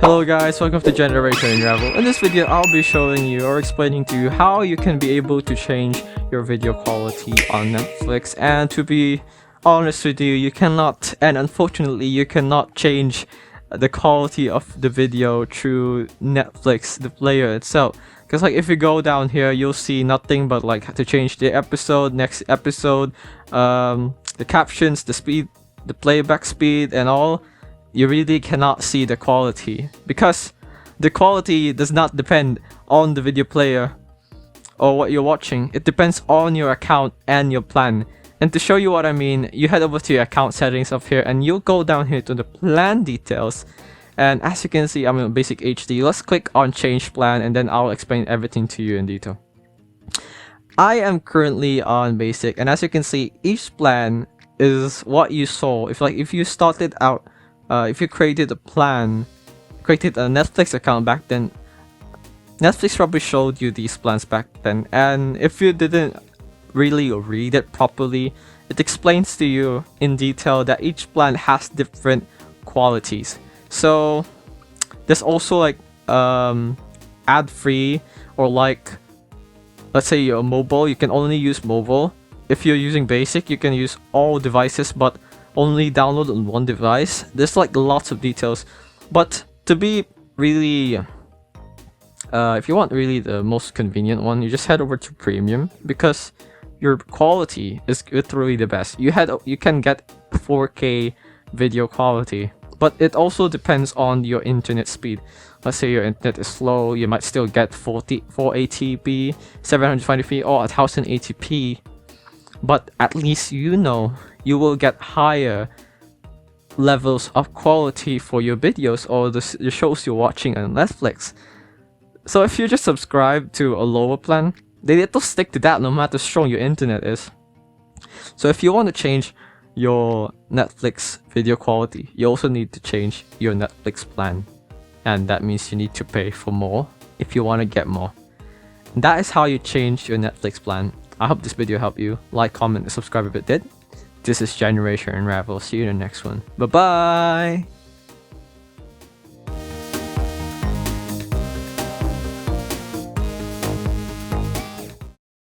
Hello guys, welcome to Generation Unravel. In this video, I'll be showing you or explaining to you how you can be able to change your video quality on Netflix. And to be honest with you, you cannot, and unfortunately, you cannot change the quality of the video through Netflix, the player itself. Because like if you go down here, you'll see nothing but like to change the episode, next episode, the captions, the speed, the playback speed and all. You really cannot see the quality because the quality does not depend on the video player or what you're watching. It depends on your account and your plan. And to show you what I mean, you head over to your account settings up here and you'll go down here to the plan details. And as you can see, I'm in basic HD. Let's click on change plan and then I'll explain everything to you in detail. I am currently on basic, and as you can see, each plan is what you saw. If you started out, if you created a plan, created a Netflix account back then, Netflix probably showed you these plans back then. And if you didn't really read it properly, it explains to you in detail that each plan has different qualities. So there's also like ad-free, or like let's say you're mobile, you can only use mobile. If you're using basic, you can use all devices but only download on one device. There's like lots of details, but to be really if you want really the most convenient one, you just head over to premium because your quality is literally the best. You can get 4K video quality, but it also depends on your internet speed. Let's say your internet is slow, you might still get 480p, 720p or 1080p, but at least you know you will get higher levels of quality for your videos or the shows you're watching on Netflix. So if you just subscribe to a lower plan, they need to stick to that no matter how strong your internet is. So if you want to change your Netflix video quality, you also need to change your Netflix plan. And that means you need to pay for more if you want to get more. And that is how you change your Netflix plan. I hope this video helped you. Like, comment, and subscribe if it did. This is Generation Unravel. See you in the next one. Bye bye!